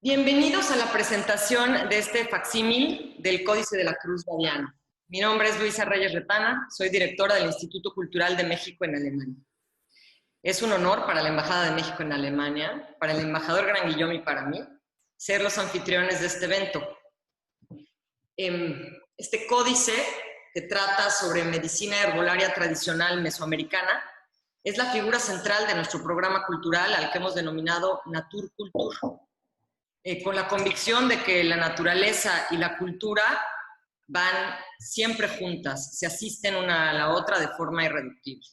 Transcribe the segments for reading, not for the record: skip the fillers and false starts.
Bienvenidos a la presentación de este facsímil del Códice de la Cruz Badiano. Mi nombre es Luisa Reyes Retana, soy directora del Instituto Cultural de México en Alemania. Es un honor para la Embajada de México en Alemania, para el embajador Gran Guillón y para mí, ser los anfitriones de este evento. Este códice, que trata sobre medicina herbolaria tradicional mesoamericana, es la figura central de nuestro programa cultural al que hemos denominado Naturkultur. Con la convicción de que la naturaleza y la cultura van siempre juntas, se asisten una a la otra de forma irreductible.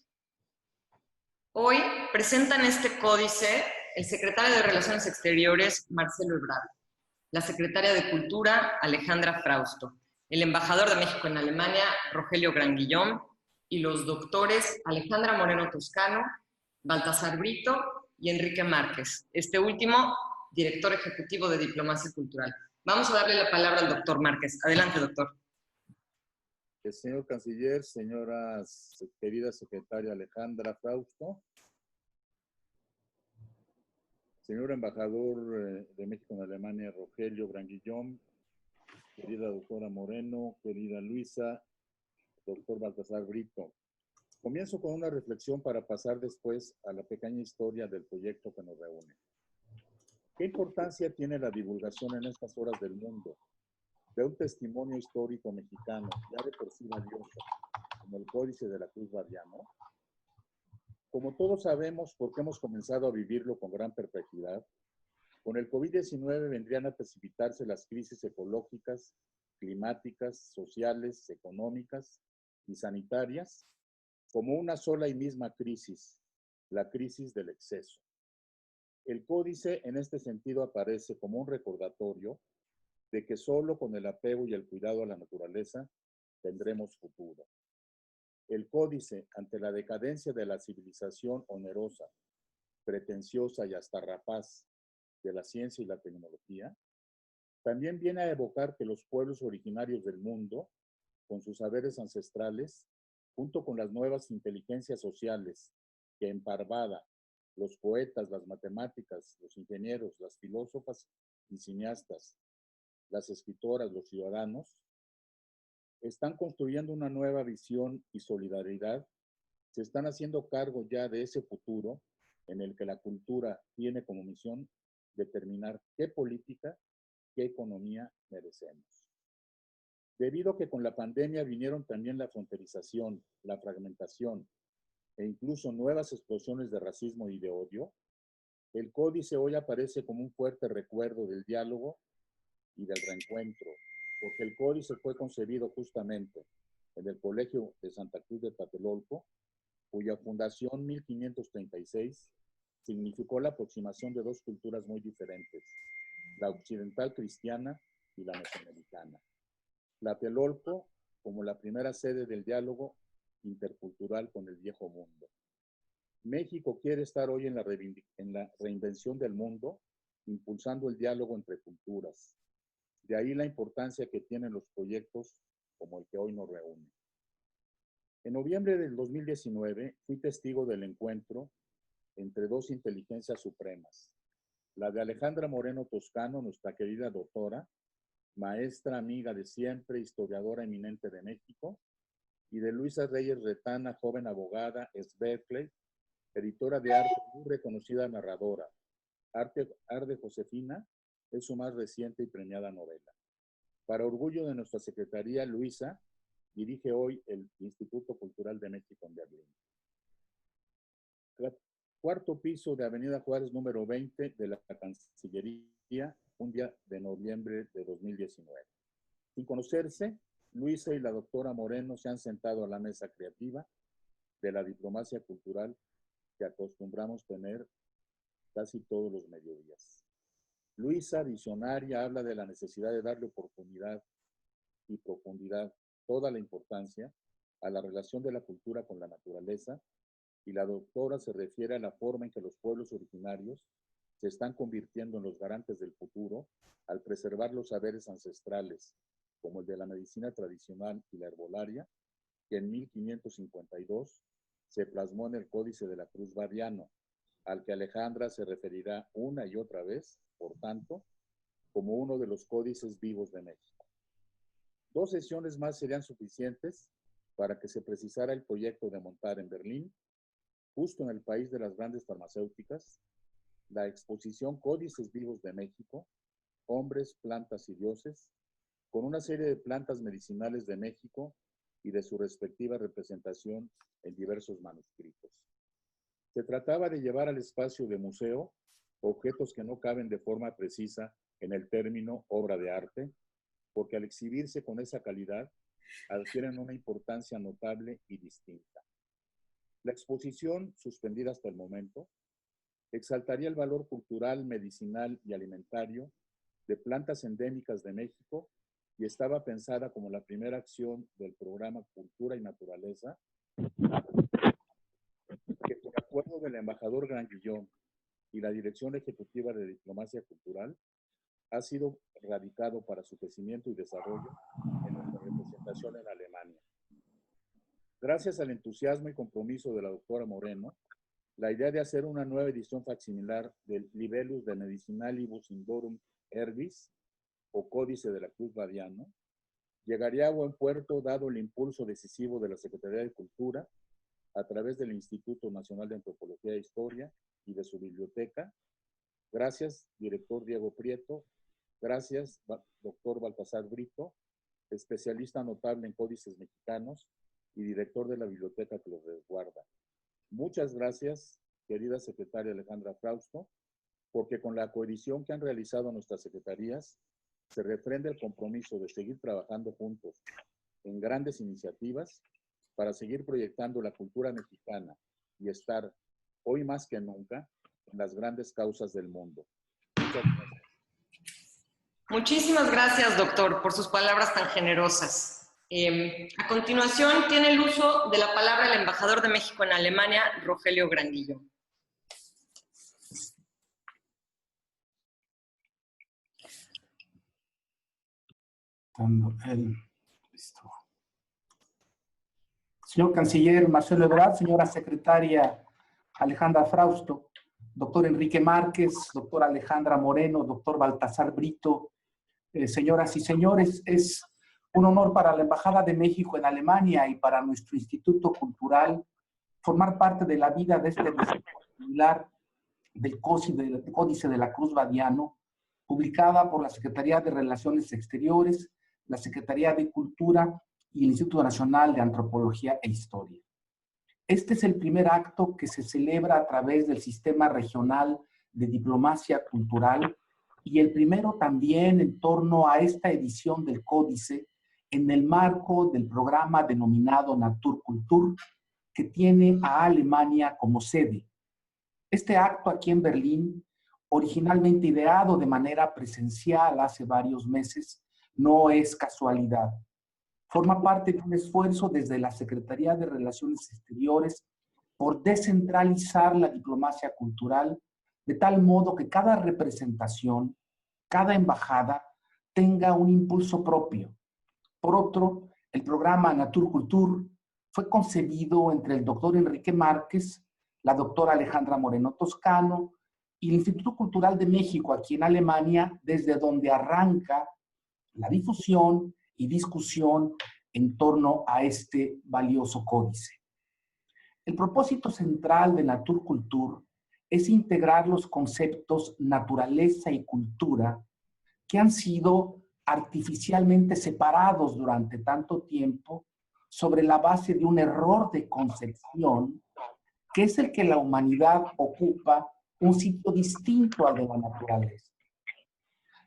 Hoy presentan este códice el secretario de Relaciones Exteriores, Marcelo Ebrard, la secretaria de Cultura, Alejandra Frausto, el embajador de México en Alemania, Rogelio Gran Guillón, y los doctores Alejandra Moreno Toscano, Baltasar Brito y Enrique Márquez, este último director ejecutivo de Diplomacia Cultural. Vamos a darle la palabra al doctor Márquez. Adelante, doctor. Señor canciller, señora querida secretaria Alejandra Frausto, señor embajador de México en Alemania, Rogelio Gran Guillón, querida doctora Moreno, querida Luisa, doctor Baltasar Brito. Comienzo con una reflexión para pasar después a la pequeña historia del proyecto que nos reúne. ¿Qué importancia tiene la divulgación en estas horas del mundo de un testimonio histórico mexicano, ya de por sí valioso, como el Códice de la Cruz Badiano? Como todos sabemos, porque hemos comenzado a vivirlo con gran perplejidad, con el COVID-19 vendrían a precipitarse las crisis ecológicas, climáticas, sociales, económicas y sanitarias, como una sola y misma crisis, la crisis del exceso. El códice en este sentido aparece como un recordatorio de que solo con el apego y el cuidado a la naturaleza tendremos futuro. El códice, ante la decadencia de la civilización onerosa, pretenciosa y hasta rapaz de la ciencia y la tecnología, también viene a evocar que los pueblos originarios del mundo, con sus saberes ancestrales, junto con las nuevas inteligencias sociales que en parvada los poetas, las matemáticas, los ingenieros, las filósofas y cineastas, las escritoras, los ciudadanos, están construyendo una nueva visión y solidaridad, se están haciendo cargo ya de ese futuro en el que la cultura tiene como misión determinar qué política, qué economía merecemos. Debido a que con la pandemia vinieron también la fronterización, la fragmentación e incluso nuevas explosiones de racismo y de odio, el códice hoy aparece como un fuerte recuerdo del diálogo y del reencuentro, porque el códice fue concebido justamente en el Colegio de Santa Cruz de Tlatelolco, cuya fundación en 1536 significó la aproximación de dos culturas muy diferentes, la occidental cristiana y la mesoamericana. Tlatelolco como la primera sede del diálogo intercultural con el viejo mundo. México quiere estar hoy en la reinvención del mundo, impulsando el diálogo entre culturas. De ahí la importancia que tienen los proyectos como el que hoy nos reúne. En noviembre del 2019 fui testigo del encuentro entre dos inteligencias supremas, la de Alejandra Moreno Toscano, nuestra querida doctora, maestra amiga de siempre, historiadora eminente de México, y de Luisa Reyes Retana, joven abogada, ex Berkeley, editora de arte, muy reconocida narradora. Arde Josefina es su más reciente y premiada novela. Para orgullo de nuestra secretaría, Luisa dirige hoy el Instituto Cultural de México en Berlín. Cuarto piso de Avenida Juárez, número 20 de la Cancillería, un día de noviembre de 2019. Sin conocerse, Luisa y la doctora Moreno se han sentado a la mesa creativa de la diplomacia cultural que acostumbramos tener casi todos los mediodías. Luisa, visionaria, habla de la necesidad de darle oportunidad y profundidad, toda la importancia a la relación de la cultura con la naturaleza, y la doctora se refiere a la forma en que los pueblos originarios se están convirtiendo en los garantes del futuro al preservar los saberes ancestrales, como el de la medicina tradicional y la herbolaria, que en 1552 se plasmó en el Códice de la Cruz Badiano, al que Alejandra se referirá una y otra vez, por tanto, como uno de los códices vivos de México. 2 sesiones más serían suficientes para que se precisara el proyecto de montar en Berlín, justo en el país de las grandes farmacéuticas, la exposición Códices Vivos de México, Hombres, Plantas y Dioses, con una serie de plantas medicinales de México y de su respectiva representación en diversos manuscritos. Se trataba de llevar al espacio de museo objetos que no caben de forma precisa en el término obra de arte, porque al exhibirse con esa calidad, adquieren una importancia notable y distinta. La exposición, suspendida hasta el momento, exaltaría el valor cultural, medicinal y alimentario de plantas endémicas de México y estaba pensada como la primera acción del programa Cultura y Naturaleza, que por acuerdo del embajador Granguillón y la Dirección Ejecutiva de Diplomacia Cultural, ha sido radicado para su crecimiento y desarrollo en nuestra representación en Alemania. Gracias al entusiasmo y compromiso de la doctora Moreno, la idea de hacer una nueva edición facsimilar del Libellus de Medicinalibus Indorum Herbis, o Códice de la Cruz Badiano, llegaría a buen puerto dado el impulso decisivo de la Secretaría de Cultura a través del Instituto Nacional de Antropología e Historia y de su biblioteca. Gracias, director Diego Prieto. Gracias, doctor Baltasar Brito, especialista notable en códices mexicanos y director de la biblioteca que los resguarda. Muchas gracias, querida secretaria Alejandra Frausto, porque con la coedición que han realizado nuestras secretarías, se refrenda el compromiso de seguir trabajando juntos en grandes iniciativas para seguir proyectando la cultura mexicana y estar, hoy más que nunca, en las grandes causas del mundo. Muchas gracias. Muchísimas gracias, doctor, por sus palabras tan generosas. A continuación, tiene el uso de la palabra el embajador de México en Alemania, Rogelio Granguillo. Señor Canciller Marcelo Ebrard, señora Secretaria Alejandra Frausto, doctor Enrique Márquez, doctora Alejandra Moreno, doctor Baltasar Brito, señoras y señores, es un honor para la Embajada de México en Alemania y para nuestro Instituto Cultural formar parte de la vida de este similar del Códice de la Cruz Badiano, publicada por la Secretaría de Relaciones Exteriores, la Secretaría de Cultura y el Instituto Nacional de Antropología e Historia. Este es el primer acto que se celebra a través del Sistema Regional de Diplomacia Cultural y el primero también en torno a esta edición del Códice en el marco del programa denominado Naturkultur, que tiene a Alemania como sede. Este acto aquí en Berlín, originalmente ideado de manera presencial hace varios meses, no es casualidad. Forma parte de un esfuerzo desde la Secretaría de Relaciones Exteriores por descentralizar la diplomacia cultural de tal modo que cada representación, cada embajada tenga un impulso propio. Por otro, el programa Naturkultur fue concebido entre el doctor Enrique Márquez, la doctora Alejandra Moreno Toscano y el Instituto Cultural de México aquí en Alemania, desde donde arranca la difusión y discusión en torno a este valioso códice. El propósito central de Naturkultur es integrar los conceptos naturaleza y cultura que han sido artificialmente separados durante tanto tiempo sobre la base de un error de concepción que es el que la humanidad ocupa un sitio distinto al de la naturaleza.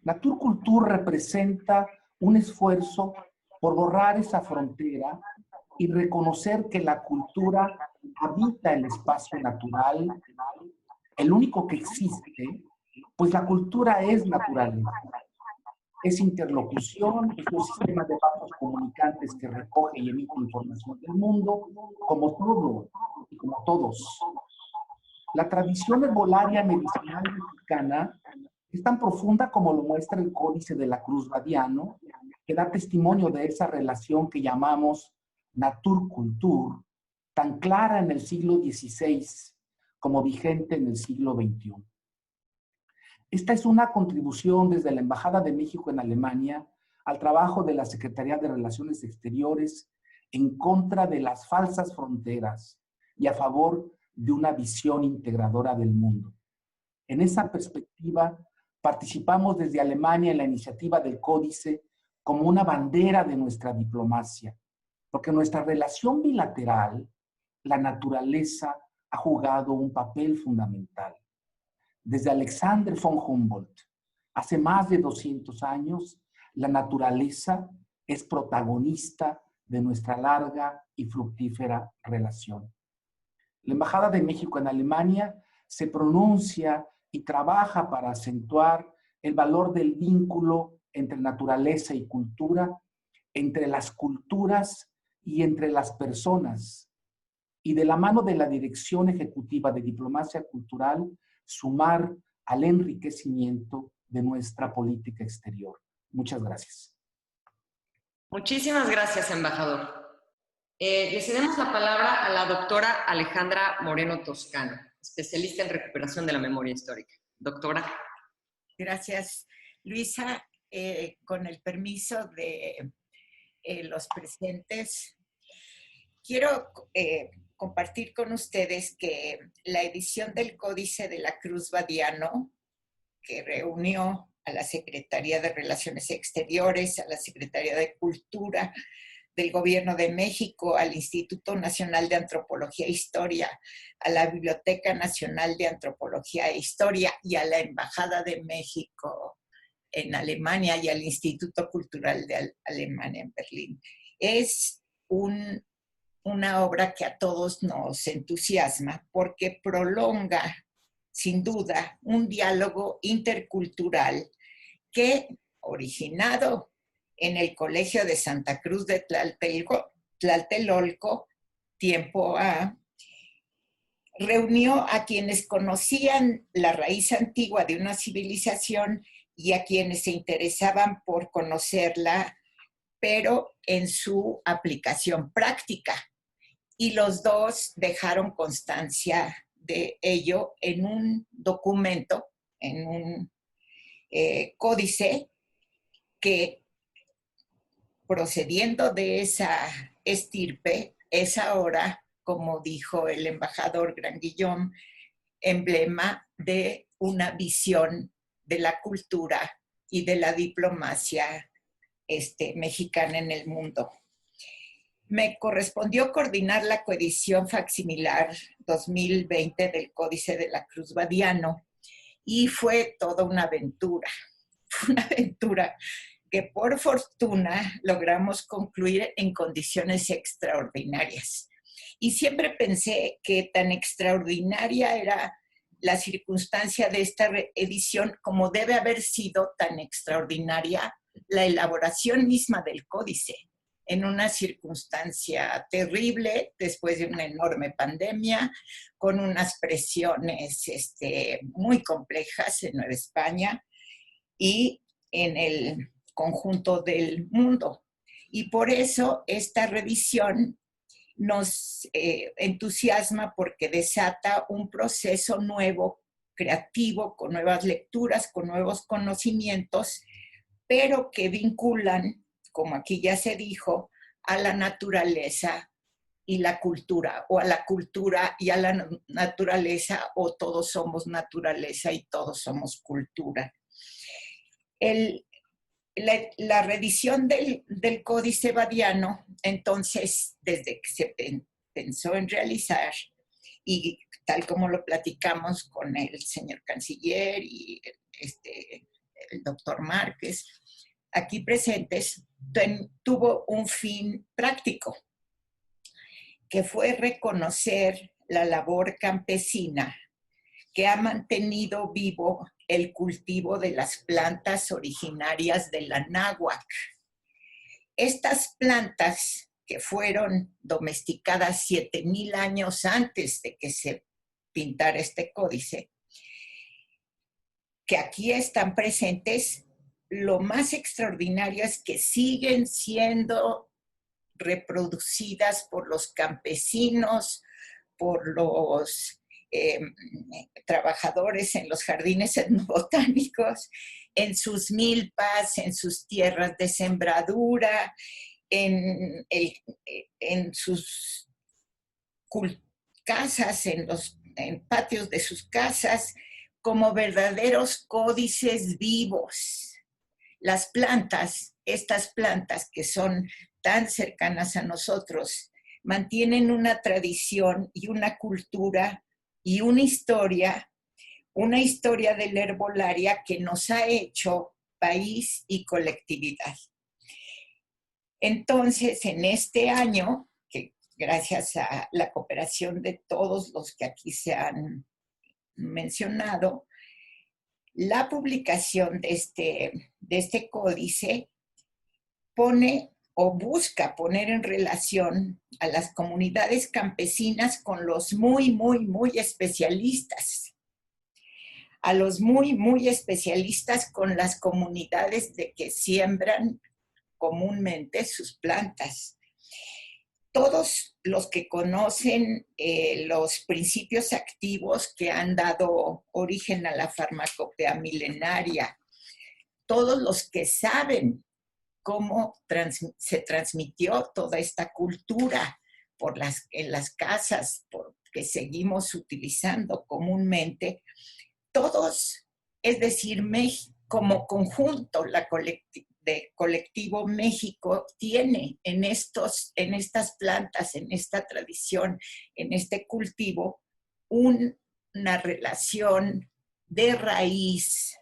Naturkultur representa un esfuerzo por borrar esa frontera y reconocer que la cultura habita el espacio natural, el único que existe, pues la cultura es naturaleza. Es interlocución, es un sistema de vasos comunicantes que recoge y emite información del mundo, como todo y como todos. La tradición herbolaria medicinal mexicana es tan profunda como lo muestra el Códice de la Cruz Badiano, que da testimonio de esa relación que llamamos Naturkultur, tan clara en el siglo XVI como vigente en el siglo XXI. Esta es una contribución desde la Embajada de México en Alemania al trabajo de la Secretaría de Relaciones Exteriores en contra de las falsas fronteras y a favor de una visión integradora del mundo. En esa perspectiva, participamos desde Alemania en la iniciativa del Códice como una bandera de nuestra diplomacia, porque en nuestra relación bilateral, la naturaleza ha jugado un papel fundamental. Desde Alexander von Humboldt, hace más de 200 años, la naturaleza es protagonista de nuestra larga y fructífera relación. La Embajada de México en Alemania se pronuncia y trabaja para acentuar el valor del vínculo entre naturaleza y cultura, entre las culturas y entre las personas, y de la mano de la Dirección Ejecutiva de Diplomacia Cultural, sumar al enriquecimiento de nuestra política exterior. Muchas gracias. Muchísimas gracias, embajador. Le cedemos la palabra a la doctora Alejandra Moreno Toscano, especialista en recuperación de la memoria histórica. Doctora. Gracias, Luisa. Con el permiso de los presentes, quiero compartir con ustedes que la edición del Códice de la Cruz Badiano, que reunió a la Secretaría de Relaciones Exteriores, a la Secretaría de Cultura del Gobierno de México, al Instituto Nacional de Antropología e Historia, a la Biblioteca Nacional de Antropología e Historia y a la Embajada de México en Alemania y al Instituto Cultural de Alemania en Berlín. Es una obra que a todos nos entusiasma porque prolonga, sin duda, un diálogo intercultural que, originado en el Colegio de Santa Cruz de Tlatelolco, tiempo A, reunió a quienes conocían la raíz antigua de una civilización y a quienes se interesaban por conocerla, pero en su aplicación práctica. Y los dos dejaron constancia de ello en un documento, en un códice que, procediendo de esa estirpe, es ahora, como dijo el embajador Granguillón, emblema de una visión de la cultura y de la diplomacia mexicana en el mundo. Me correspondió coordinar la coedición facsimilar 2020 del Códice de la Cruz Badiano y fue toda una aventura que por fortuna logramos concluir en condiciones extraordinarias. Y siempre pensé que tan extraordinaria era la circunstancia de esta edición como debe haber sido tan extraordinaria la elaboración misma del códice, en una circunstancia terrible, después de una enorme pandemia, con unas presiones muy complejas en Nueva España y en el conjunto del mundo. Y por eso esta revisión nos entusiasma porque desata un proceso nuevo, creativo, con nuevas lecturas, con nuevos conocimientos, pero que vinculan, como aquí ya se dijo, a la naturaleza y la cultura, o a la cultura y a la naturaleza, o todos somos naturaleza y todos somos cultura. La revisión del Códice Badiano, entonces, desde que se pensó en realizar, y tal como lo platicamos con el señor canciller y el doctor Márquez, aquí presentes, tuvo un fin práctico, que fue reconocer la labor campesina que ha mantenido vivo el cultivo de las plantas originarias de la náhuac. Estas plantas, que fueron domesticadas 7,000 años antes de que se pintara este códice, que aquí están presentes, lo más extraordinario es que siguen siendo reproducidas por los campesinos, por los trabajadores en los jardines etnobotánicos, en sus milpas, en sus tierras de sembradura, en sus casas, en patios de sus casas, como verdaderos códices vivos. Las plantas, estas plantas que son tan cercanas a nosotros, mantienen una tradición y una cultura y una historia de la herbolaria que nos ha hecho país y colectividad. Entonces, en este año, que gracias a la cooperación de todos los que aquí se han mencionado, la publicación de este códice pone o busca poner en relación a las comunidades campesinas con los muy, muy, muy especialistas. A los muy, muy especialistas con las comunidades de que siembran comúnmente sus plantas. Todos los que conocen los principios activos que han dado origen a la farmacopea milenaria, todos los que saben cómo se transmitió toda esta cultura en las casas que seguimos utilizando comúnmente, todos, es decir, como conjunto, Colectivo México tiene en estas plantas, en esta tradición, en este cultivo, una relación de raíz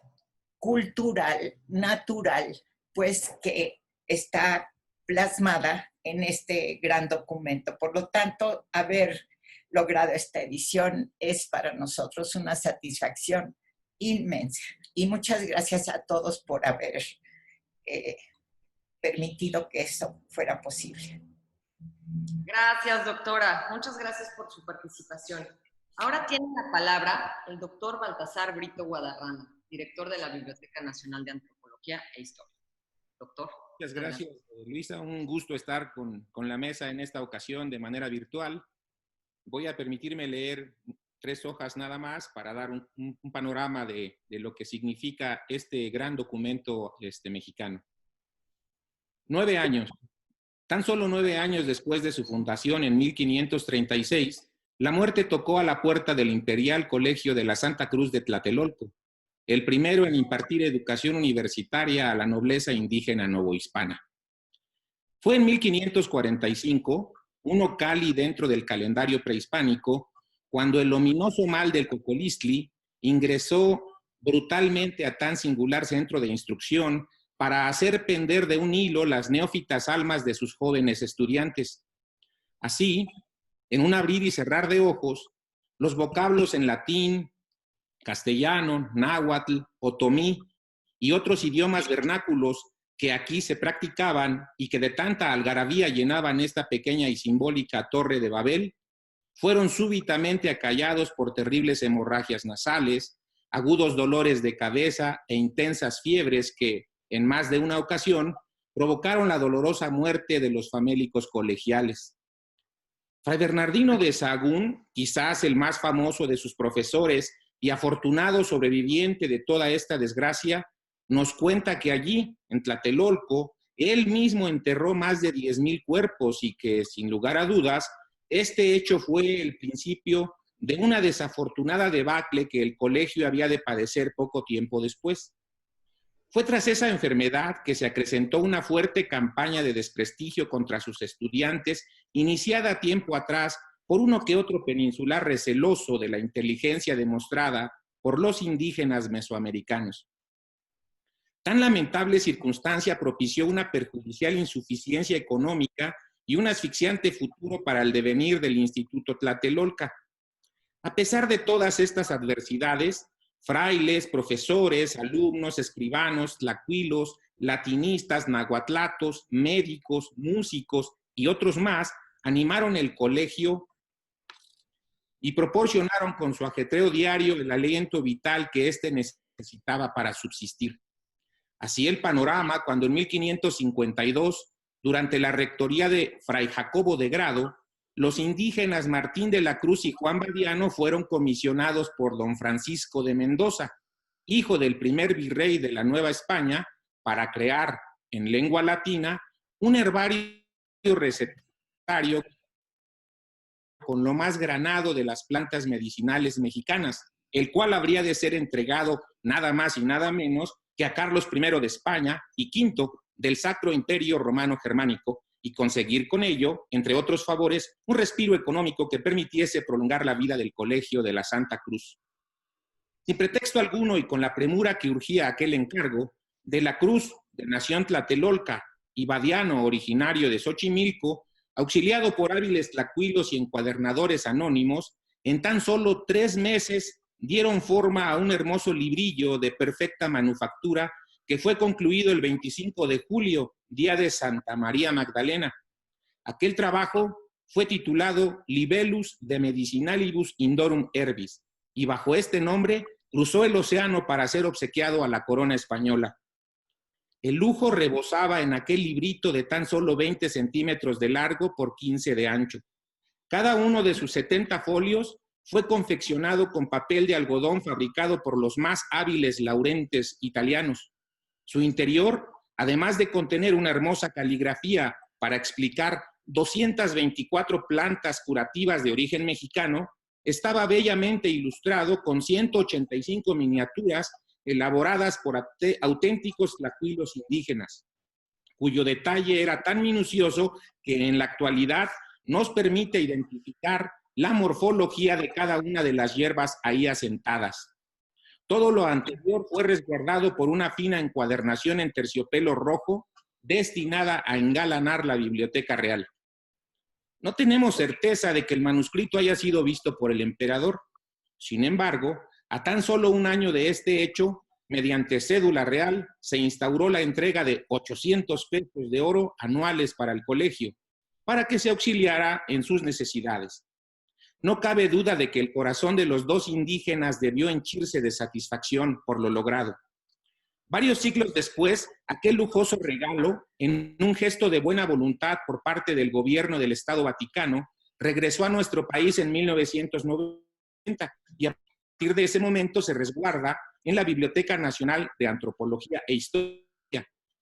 cultural, natural, pues que está plasmada en este gran documento. Por lo tanto, haber logrado esta edición es para nosotros una satisfacción inmensa. Y muchas gracias a todos por haber permitido que eso fuera posible. Gracias, doctora. Muchas gracias por su participación. Ahora tiene la palabra el doctor Baltasar Brito Guadarrama, director de la Biblioteca Nacional de Antropología e Historia. Doctor. Muchas gracias, Luisa. Un gusto estar con la mesa en esta ocasión de manera virtual. Voy a permitirme leer 3 hojas nada más para dar un panorama de lo que significa este gran documento mexicano. 9 años. Tan solo 9 años después de su fundación en 1536, la muerte tocó a la puerta del Imperial Colegio de la Santa Cruz de Tlatelolco, el primero en impartir educación universitaria a la nobleza indígena novohispana. Fue en 1545, un ocali dentro del calendario prehispánico, cuando el ominoso mal del Cocolistli ingresó brutalmente a tan singular centro de instrucción para hacer pender de un hilo las neófitas almas de sus jóvenes estudiantes. Así, en un abrir y cerrar de ojos, los vocablos en latín, castellano, náhuatl, otomí y otros idiomas vernáculos que aquí se practicaban y que de tanta algarabía llenaban esta pequeña y simbólica Torre de Babel, fueron súbitamente acallados por terribles hemorragias nasales, agudos dolores de cabeza e intensas fiebres que, en más de una ocasión, provocaron la dolorosa muerte de los famélicos colegiales. Fray Bernardino de Sahagún, quizás el más famoso de sus profesores y afortunado sobreviviente de toda esta desgracia, nos cuenta que allí, en Tlatelolco, él mismo enterró más de 10,000 cuerpos y que, sin lugar a dudas, este hecho fue el principio de una desafortunada debacle que el colegio había de padecer poco tiempo después. Fue tras esa enfermedad que se acrecentó una fuerte campaña de desprestigio contra sus estudiantes, iniciada tiempo atrás por uno que otro peninsular receloso de la inteligencia demostrada por los indígenas mesoamericanos. Tan lamentable circunstancia propició una perjudicial insuficiencia económica y un asfixiante futuro para el devenir del Instituto Tlatelolca. A pesar de todas estas adversidades, frailes, profesores, alumnos, escribanos, tlacuilos, latinistas, nahuatlatos, médicos, músicos y otros más animaron el colegio y proporcionaron con su ajetreo diario el aliento vital que éste necesitaba para subsistir. Así el panorama cuando en 1552, durante la rectoría de Fray Jacobo de Grado, los indígenas Martín de la Cruz y Juan Badiano fueron comisionados por don Francisco de Mendoza, hijo del primer virrey de la Nueva España, para crear en lengua latina un herbario recetario con lo más granado de las plantas medicinales mexicanas, el cual habría de ser entregado nada más y nada menos que a Carlos I de España y V del Sacro Imperio Romano Germánico, y conseguir con ello, entre otros favores, un respiro económico que permitiese prolongar la vida del Colegio de la Santa Cruz. Sin pretexto alguno y con la premura que urgía aquel encargo, de la Cruz, de nación Tlatelolca, y Badiano, originario de Xochimilco, auxiliado por hábiles tlacuilos y encuadernadores anónimos, en tan solo 3 meses dieron forma a un hermoso librillo de perfecta manufactura que fue concluido el 25 de julio, día de Santa María Magdalena. Aquel trabajo fue titulado Libellus de Medicinalibus Indorum Herbis, y bajo este nombre cruzó el océano para ser obsequiado a la corona española. El lujo rebosaba en aquel librito de tan solo 20 centímetros de largo por 15 de ancho. Cada uno de sus 70 folios fue confeccionado con papel de algodón fabricado por los más hábiles laurentes italianos. Su interior, además de contener una hermosa caligrafía para explicar 224 plantas curativas de origen mexicano, estaba bellamente ilustrado con 185 miniaturas elaboradas por auténticos tlacuilos indígenas, cuyo detalle era tan minucioso que en la actualidad nos permite identificar la morfología de cada una de las hierbas ahí asentadas. Todo lo anterior fue resguardado por una fina encuadernación en terciopelo rojo destinada a engalanar la Biblioteca Real. No tenemos certeza de que el manuscrito haya sido visto por el emperador. Sin embargo, a tan solo un año de este hecho, mediante cédula real, se instauró la entrega de 800 pesos de oro anuales para el colegio, para que se auxiliara en sus necesidades. No cabe duda de que el corazón de los 2 indígenas debió henchirse de satisfacción por lo logrado. Varios siglos después, aquel lujoso regalo, en un gesto de buena voluntad por parte del gobierno del Estado Vaticano, regresó a nuestro país en 1990 y a partir de ese momento se resguarda en la Biblioteca Nacional de Antropología e Historia,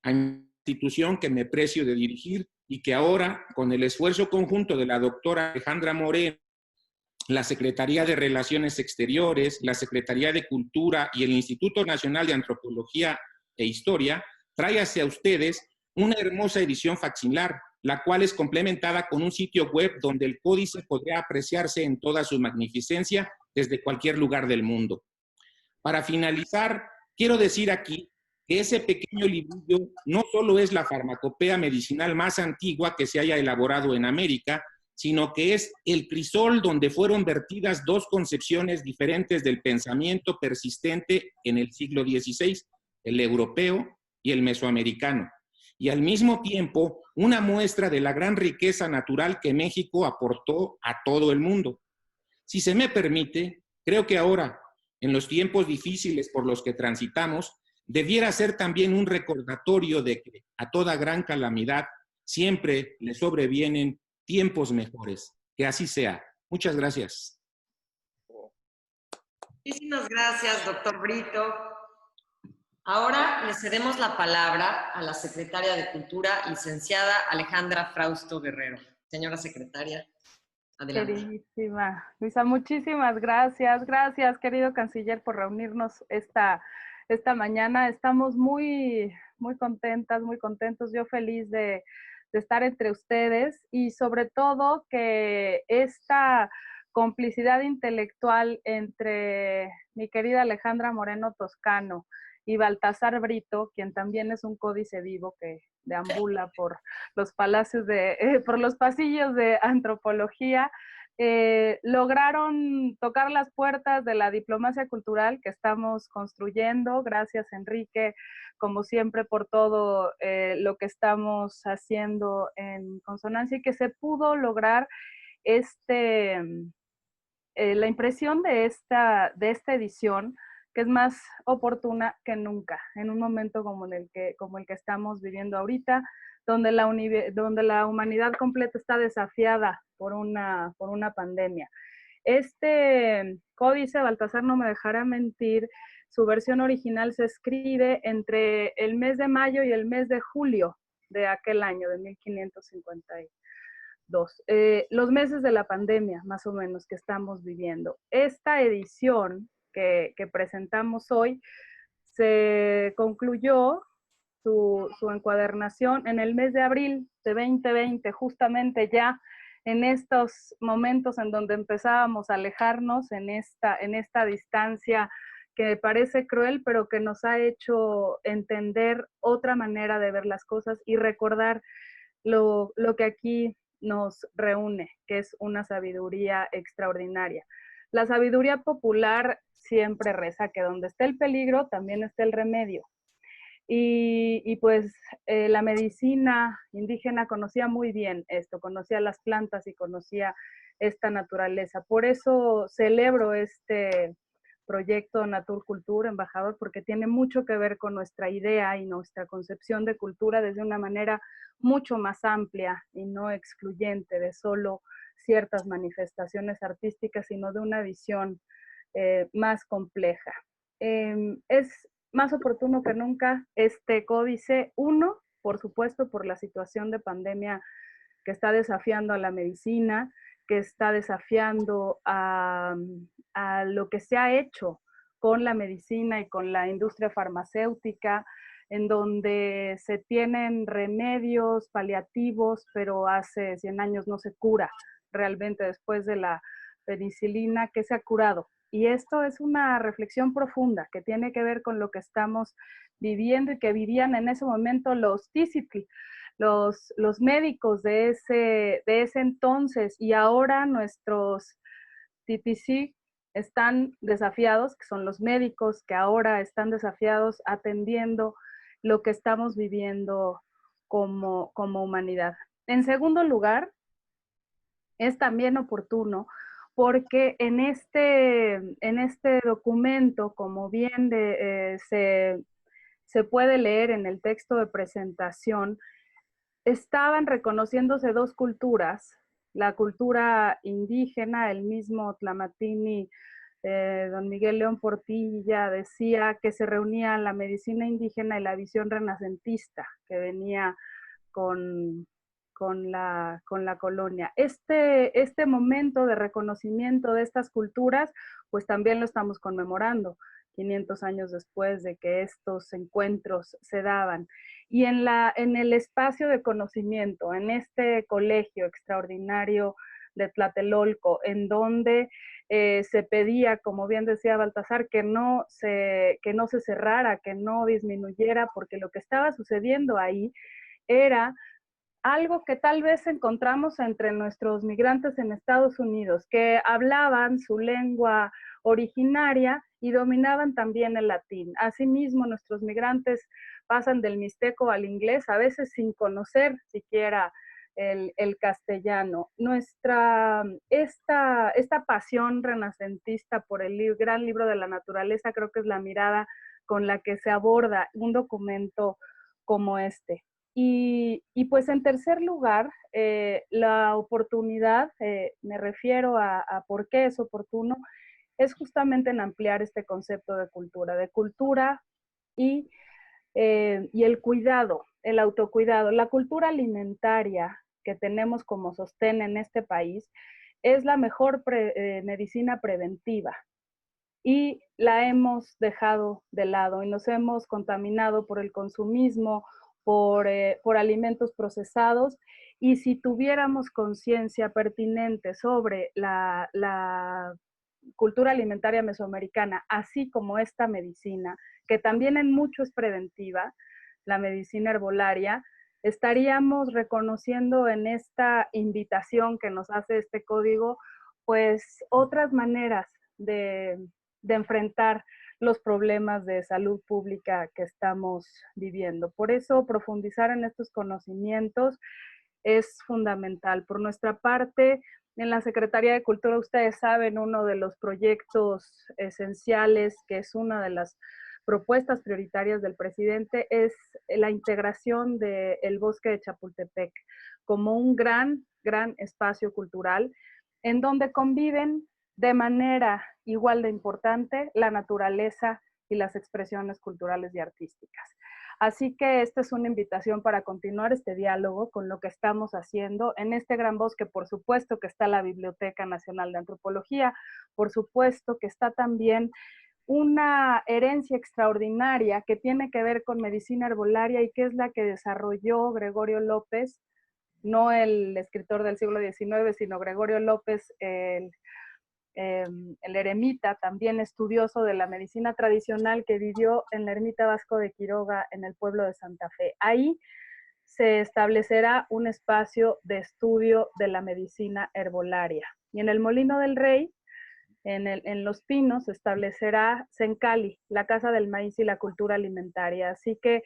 institución que me precio de dirigir y que ahora, con el esfuerzo conjunto de la doctora Alejandra Moreno, la Secretaría de Relaciones Exteriores, la Secretaría de Cultura y el Instituto Nacional de Antropología e Historia, trae hacia ustedes una hermosa edición facsimilar, la cual es complementada con un sitio web donde el códice podrá apreciarse en toda su magnificencia desde cualquier lugar del mundo. Para finalizar, quiero decir aquí que ese pequeño librillo no solo es la farmacopea medicinal más antigua que se haya elaborado en América, sino que es el crisol donde fueron vertidas 2 concepciones diferentes del pensamiento persistente en el siglo XVI, el europeo y el mesoamericano, y al mismo tiempo una muestra de la gran riqueza natural que México aportó a todo el mundo. Si se me permite, creo que ahora, en los tiempos difíciles por los que transitamos, debiera ser también un recordatorio de que a toda gran calamidad siempre le sobrevienen tiempos mejores. Que así sea. Muchas gracias. Muchísimas gracias, doctor Brito. Ahora le cedemos la palabra a la secretaria de Cultura, licenciada Alejandra Frausto Guerrero. Señora secretaria, adelante. Queridísima Luisa, muchísimas gracias. Gracias, querido canciller, por reunirnos esta mañana. Estamos muy contentas, muy contentos. Yo feliz de estar entre ustedes y sobre todo que esta complicidad intelectual entre mi querida Alejandra Moreno Toscano y Baltasar Brito, quien también es un códice vivo que deambula por los palacios por los pasillos de antropología, lograron tocar las puertas de la diplomacia cultural que estamos construyendo. Gracias, Enrique, como siempre, por todo lo que estamos haciendo en consonancia y que se pudo lograr la impresión de esta edición, que es más oportuna que nunca, en un momento como el que estamos viviendo ahorita, donde la humanidad completa está desafiada por una pandemia. Este códice, Baltasar no me dejará mentir, su versión original se escribe entre el mes de mayo y el mes de julio de aquel año, de 1552. Los meses de la pandemia, más o menos, que estamos viviendo. Esta edición que presentamos hoy se concluyó su encuadernación en el mes de abril de 2020, justamente ya en estos momentos en donde empezábamos a alejarnos en esta distancia que parece cruel, pero que nos ha hecho entender otra manera de ver las cosas y recordar lo que aquí nos reúne, que es una sabiduría extraordinaria. La sabiduría popular siempre reza que donde esté el peligro, también está el remedio. Y pues la medicina indígena conocía muy bien esto, conocía las plantas y conocía esta naturaleza. Por eso celebro este proyecto Naturcultura, embajador, porque tiene mucho que ver con nuestra idea y nuestra concepción de cultura desde una manera mucho más amplia y no excluyente de solo ciertas manifestaciones artísticas, sino de una visión más compleja. Es más oportuno que nunca este códice, uno, por supuesto, por la situación de pandemia que está desafiando a la medicina, que está desafiando a lo que se ha hecho con la medicina y con la industria farmacéutica, en donde se tienen remedios paliativos, pero hace 100 años no se cura realmente después de la penicilina, que se ha curado. Y esto es una reflexión profunda que tiene que ver con lo que estamos viviendo y que vivían en ese momento los Tizitl, los médicos de ese entonces, y ahora nuestros TTC están desafiados, que son los médicos que ahora están desafiados atendiendo lo que estamos viviendo como humanidad. En segundo lugar, es también oportuno porque en este documento, como bien se puede leer en el texto de presentación, estaban reconociéndose dos culturas, la cultura indígena, el mismo Tlamatini, don Miguel León Portilla decía que se reunía la medicina indígena y la visión renacentista que venía con la colonia. Este momento de reconocimiento de estas culturas, pues también lo estamos conmemorando 500 años después de que estos encuentros se daban. Y en el espacio de conocimiento, en este colegio extraordinario de Tlatelolco, en donde se pedía, como bien decía Baltasar, que no se cerrara, que no disminuyera, porque lo que estaba sucediendo ahí era algo que tal vez encontramos entre nuestros migrantes en Estados Unidos, que hablaban su lengua originaria y dominaban también el latín. Asimismo, nuestros migrantes pasan del mixteco al inglés, a veces sin conocer siquiera el castellano. Esta pasión renacentista por el gran libro de la naturaleza creo que es la mirada con la que se aborda un documento como este. Y pues en tercer lugar, la oportunidad, me refiero a por qué es oportuno, es justamente en ampliar este concepto de cultura y el cuidado, el autocuidado. La cultura alimentaria que tenemos como sostén en este país es la mejor medicina preventiva y la hemos dejado de lado y nos hemos contaminado por el consumismo, por alimentos procesados, y si tuviéramos conciencia pertinente sobre la cultura alimentaria mesoamericana, así como esta medicina, que también en mucho es preventiva, la medicina herbolaria, estaríamos reconociendo en esta invitación que nos hace este código, pues otras maneras de enfrentar los problemas de salud pública que estamos viviendo. Por eso, profundizar en estos conocimientos es fundamental. Por nuestra parte, en la Secretaría de Cultura, ustedes saben, uno de los proyectos esenciales, que es una de las propuestas prioritarias del presidente es la integración del bosque de Chapultepec como un gran espacio cultural en donde conviven de manera igual de importante la naturaleza y las expresiones culturales y artísticas. Así que esta es una invitación para continuar este diálogo con lo que estamos haciendo. En este gran bosque, por supuesto que está la Biblioteca Nacional de Antropología, por supuesto que está también una herencia extraordinaria que tiene que ver con medicina herbolaria y que es la que desarrolló Gregorio López, no el escritor del siglo XIX, sino Gregorio López, el eremita, también estudioso de la medicina tradicional, que vivió en la ermita Vasco de Quiroga, en el pueblo de Santa Fe. Ahí se establecerá un espacio de estudio de la medicina herbolaria. Y en el Molino del Rey, en Los Pinos, se establecerá Sencali, la Casa del Maíz y la Cultura Alimentaria. Así que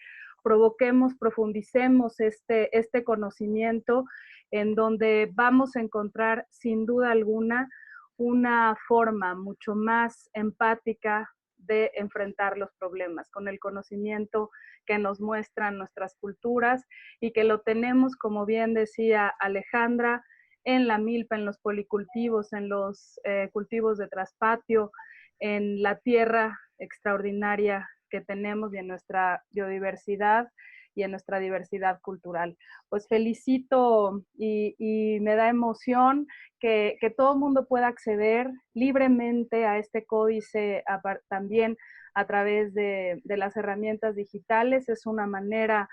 profundicemos este conocimiento en donde vamos a encontrar sin duda alguna una forma mucho más empática de enfrentar los problemas, con el conocimiento que nos muestran nuestras culturas y que lo tenemos, como bien decía Alejandra, en la milpa, en los policultivos, en los cultivos de traspatio, en la tierra extraordinaria que tenemos y en nuestra biodiversidad y en nuestra diversidad cultural. Pues felicito y me da emoción que todo el mundo pueda acceder libremente a este códice también a través de las herramientas digitales. Es una manera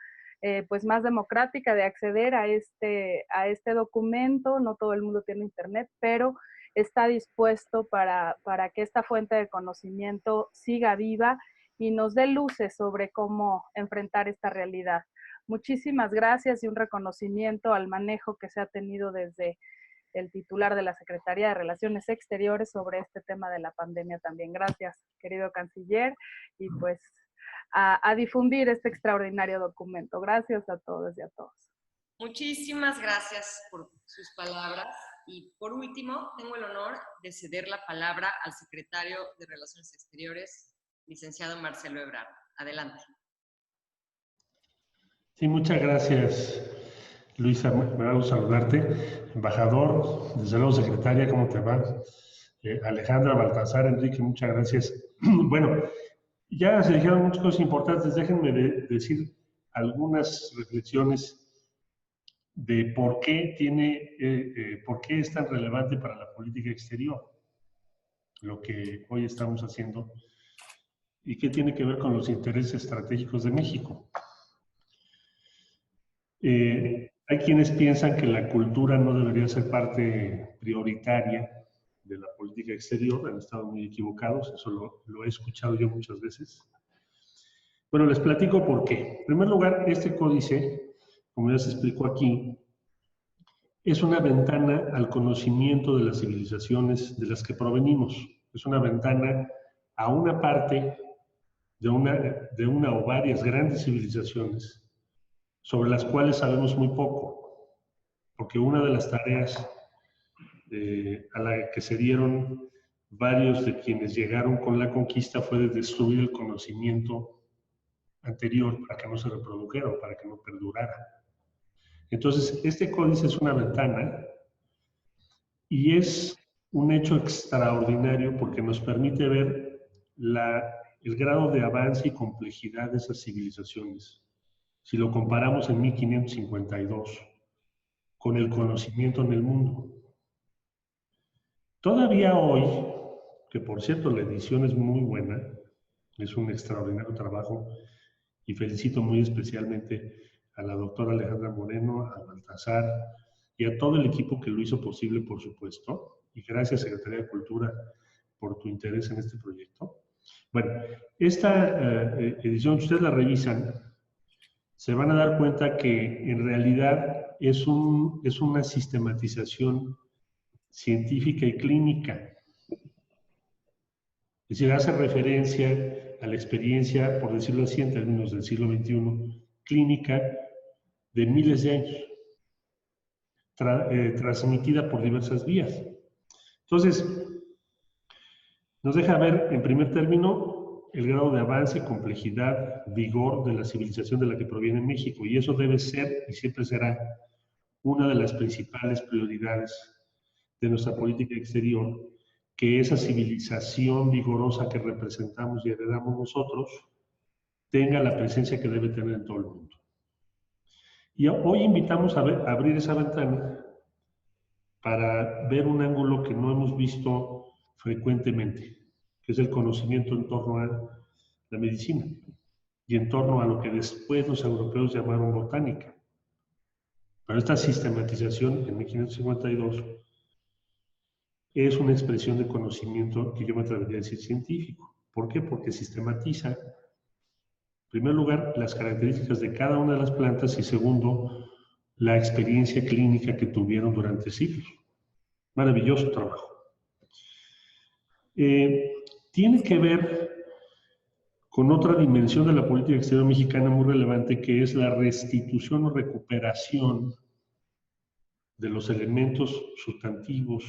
pues más democrática de acceder a este documento. No todo el mundo tiene internet, pero está dispuesto para que esta fuente de conocimiento siga viva y nos dé luces sobre cómo enfrentar esta realidad. Muchísimas gracias y un reconocimiento al manejo que se ha tenido desde el titular de la Secretaría de Relaciones Exteriores sobre este tema de la pandemia también. Gracias, querido canciller, y pues a difundir este extraordinario documento. Gracias a todos y a todos. Muchísimas gracias por sus palabras. Y por último, tengo el honor de ceder la palabra al secretario de Relaciones Exteriores, licenciado Marcelo Ebrard. Adelante. Sí, muchas gracias, Luisa. Me da gusto saludarte. Embajador, desde luego, secretaria, ¿cómo te va? Alejandra, Baltasar, Enrique, muchas gracias. Bueno, ya se dijeron muchas cosas importantes. Déjenme decir algunas reflexiones de por qué es tan relevante para la política exterior lo que hoy estamos haciendo y qué tiene que ver con los intereses estratégicos de México. Hay quienes piensan que la cultura no debería ser parte prioritaria de la política exterior. Han estado muy equivocados, eso lo he escuchado yo muchas veces. Bueno, les platico por qué. En primer lugar, este códice, como ya se explicó aquí, es una ventana al conocimiento de las civilizaciones de las que provenimos. Es una ventana a una parte de una o varias grandes civilizaciones sobre las cuales sabemos muy poco, porque una de las tareas a la que se dieron varios de quienes llegaron con la conquista fue de destruir el conocimiento anterior para que no se reprodujera o para que no perdurara. Entonces, este códice es una ventana y es un hecho extraordinario porque nos permite ver el grado de avance y complejidad de esas civilizaciones. Si lo comparamos en 1552 con el conocimiento en el mundo. Todavía hoy, que por cierto la edición es muy buena, es un extraordinario trabajo, y felicito muy especialmente a la doctora Alejandra Moreno, a Baltasar y a todo el equipo que lo hizo posible, por supuesto, y gracias, Secretaría de Cultura, por tu interés en este proyecto. Bueno, esta edición, si ustedes la revisan, se van a dar cuenta que en realidad es una sistematización científica y clínica. Es decir, hace referencia a la experiencia, por decirlo así, en términos del siglo XXI, clínica de miles de años, transmitida por diversas vías. Entonces, nos deja ver, en primer término, el grado de avance, complejidad, vigor de la civilización de la que proviene México. Y eso debe ser y siempre será una de las principales prioridades de nuestra política exterior, que esa civilización vigorosa que representamos y heredamos nosotros tenga la presencia que debe tener en todo el mundo. Y hoy invitamos a abrir esa ventana para ver un ángulo que no hemos visto frecuentemente, que es el conocimiento en torno a la medicina y en torno a lo que después los europeos llamaron botánica. Pero esta sistematización en 1552 es una expresión de conocimiento que yo me atrevería a decir científico. ¿Por qué? Porque sistematiza, en primer lugar, las características de cada una de las plantas y segundo, la experiencia clínica que tuvieron durante siglos. Maravilloso trabajo. Tiene que ver con otra dimensión de la política exterior mexicana muy relevante, que es la restitución o recuperación de los elementos sustantivos,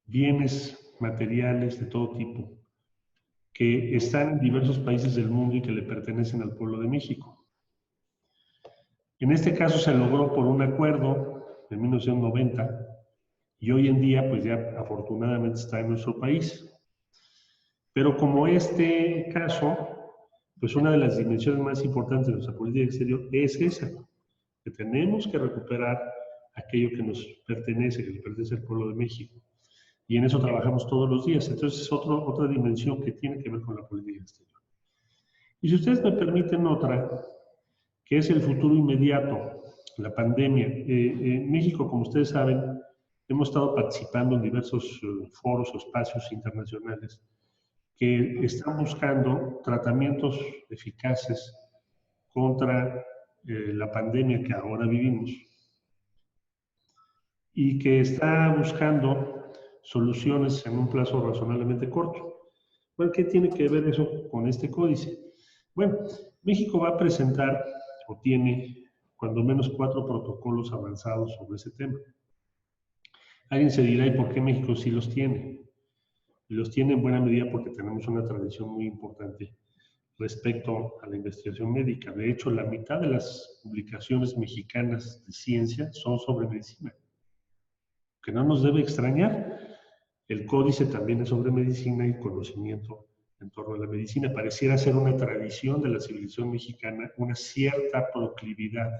bienes materiales de todo tipo, que están en diversos países del mundo y que le pertenecen al pueblo de México. En este caso se logró por un acuerdo en 1990 y hoy en día pues ya afortunadamente está en nuestro país. Pero como este caso, pues una de las dimensiones más importantes de nuestra política exterior es esa, que tenemos que recuperar aquello que nos pertenece, que le pertenece al pueblo de México. Y en eso trabajamos todos los días. Entonces es otra dimensión que tiene que ver con la política exterior. Y si ustedes me permiten otra, que es el futuro inmediato, la pandemia. En México, como ustedes saben, hemos estado participando en diversos foros o espacios internacionales que están buscando tratamientos eficaces contra la pandemia que ahora vivimos y que está buscando soluciones en un plazo razonablemente corto. Bueno, ¿qué tiene que ver eso con este códice? Bueno, México va a presentar, o tiene, cuando menos 4 protocolos avanzados sobre ese tema. Alguien se dirá, ¿y por qué México sí los tiene? Y los tiene en buena medida porque tenemos una tradición muy importante respecto a la investigación médica. De hecho, la mitad de las publicaciones mexicanas de ciencia son sobre medicina. Que no nos debe extrañar, el códice también es sobre medicina y conocimiento en torno a la medicina. Pareciera ser una tradición de la civilización mexicana, una cierta proclividad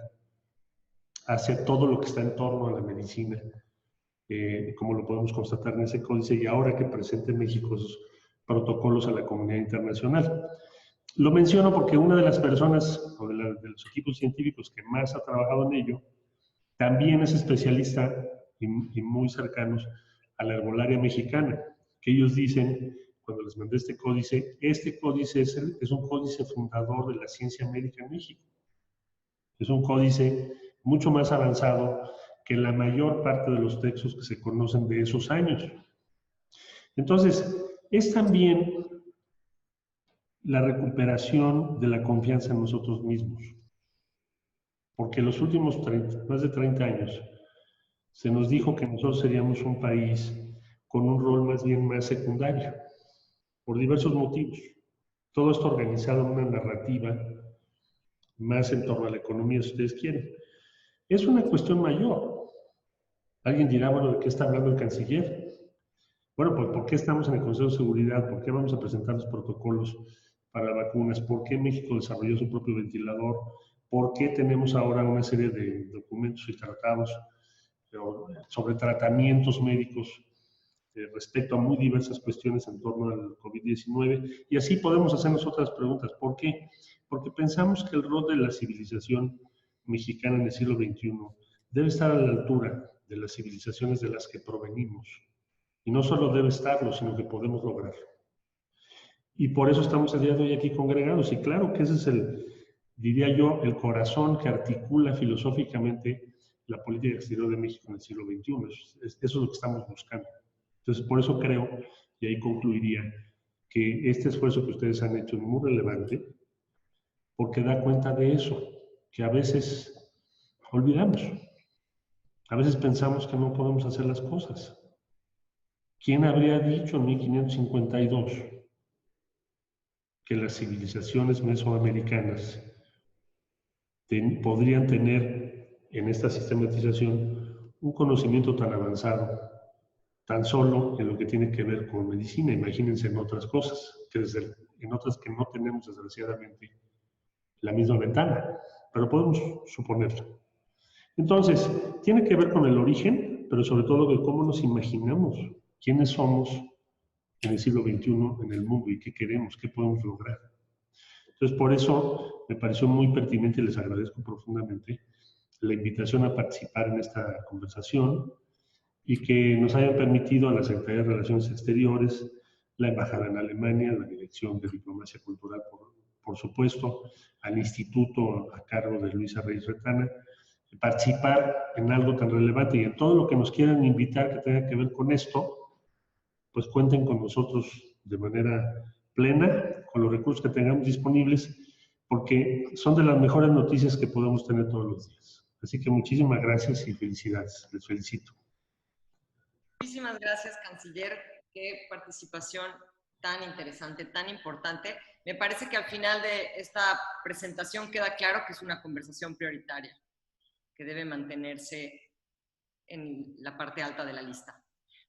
hacia todo lo que está en torno a la medicina, como lo podemos constatar en ese códice, y ahora que presenta en México esos protocolos a la comunidad internacional. Lo menciono porque una de las personas, o de los equipos científicos que más ha trabajado en ello, también es especialista y muy cercanos a la herbolaria mexicana, que ellos dicen, cuando les mandé este códice es un códice fundador de la ciencia médica en México. Es un códice mucho más avanzado que la mayor parte de los textos que se conocen de esos años. Entonces, es también la recuperación de la confianza en nosotros mismos. Porque los últimos más de 30 años se nos dijo que nosotros seríamos un país con un rol más bien más secundario, por diversos motivos. Todo esto organizado en una narrativa más en torno a la economía, si ustedes quieren. Es una cuestión mayor. Alguien dirá, bueno, ¿de qué está hablando el canciller? Bueno, pues ¿por qué estamos en el Consejo de Seguridad? ¿Por qué vamos a presentar los protocolos para vacunas? ¿Por qué México desarrolló su propio ventilador? ¿Por qué tenemos ahora una serie de documentos y tratados sobre tratamientos médicos respecto a muy diversas cuestiones en torno al COVID-19? Y así podemos hacernos otras preguntas. ¿Por qué? Porque pensamos que el rol de la civilización mexicana en el siglo XXI debe estar a la altura de las civilizaciones de las que provenimos. Y no solo debe estarlo, sino que podemos lograrlo. Y por eso estamos el día de hoy aquí congregados. Y claro que ese es diría yo, el corazón que articula filosóficamente la política exterior de México en el siglo XXI. Eso es lo que estamos buscando. Entonces, por eso creo, y ahí concluiría, que este esfuerzo que ustedes han hecho es muy relevante, porque da cuenta de eso, que a veces olvidamos. A veces pensamos que no podemos hacer las cosas. ¿Quién habría dicho en 1552 que las civilizaciones mesoamericanas podrían tener en esta sistematización un conocimiento tan avanzado, tan solo en lo que tiene que ver con medicina. Imagínense en otras cosas, en otras que no tenemos desgraciadamente la misma ventana, pero podemos suponerlo. Entonces, tiene que ver con el origen, pero sobre todo de cómo nos imaginamos quiénes somos en el siglo XXI en el mundo y qué queremos, qué podemos lograr. Entonces, por eso me pareció muy pertinente y les agradezco profundamente la invitación a participar en esta conversación y que nos hayan permitido a la Secretaría de Relaciones Exteriores, la Embajada en Alemania, la Dirección de Diplomacia Cultural, por supuesto, al Instituto a cargo de Luisa Reyes Retana, participar en algo tan relevante y en todo lo que nos quieran invitar que tenga que ver con esto, pues cuenten con nosotros de manera plena, con los recursos que tengamos disponibles, porque son de las mejores noticias que podemos tener todos los días. Así que muchísimas gracias y felicidades. Les felicito. Muchísimas gracias, canciller. Qué participación tan interesante, tan importante. Me parece que al final de esta presentación queda claro que es una conversación prioritaria, que debe mantenerse en la parte alta de la lista.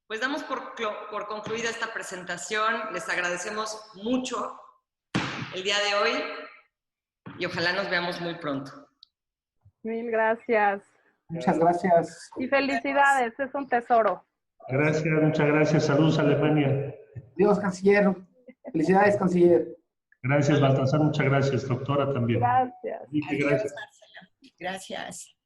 Pues damos por concluida esta presentación. Les agradecemos mucho el día de hoy y ojalá nos veamos muy pronto. Mil gracias. Muchas gracias. Y felicidades, es un tesoro. Gracias, muchas gracias. Saludos a Alemania. Adiós, canciller. Felicidades, canciller. Gracias, Baltasar. Muchas gracias. Doctora también. Gracias. Enrique, Adiós, gracias. Marcelo. Gracias.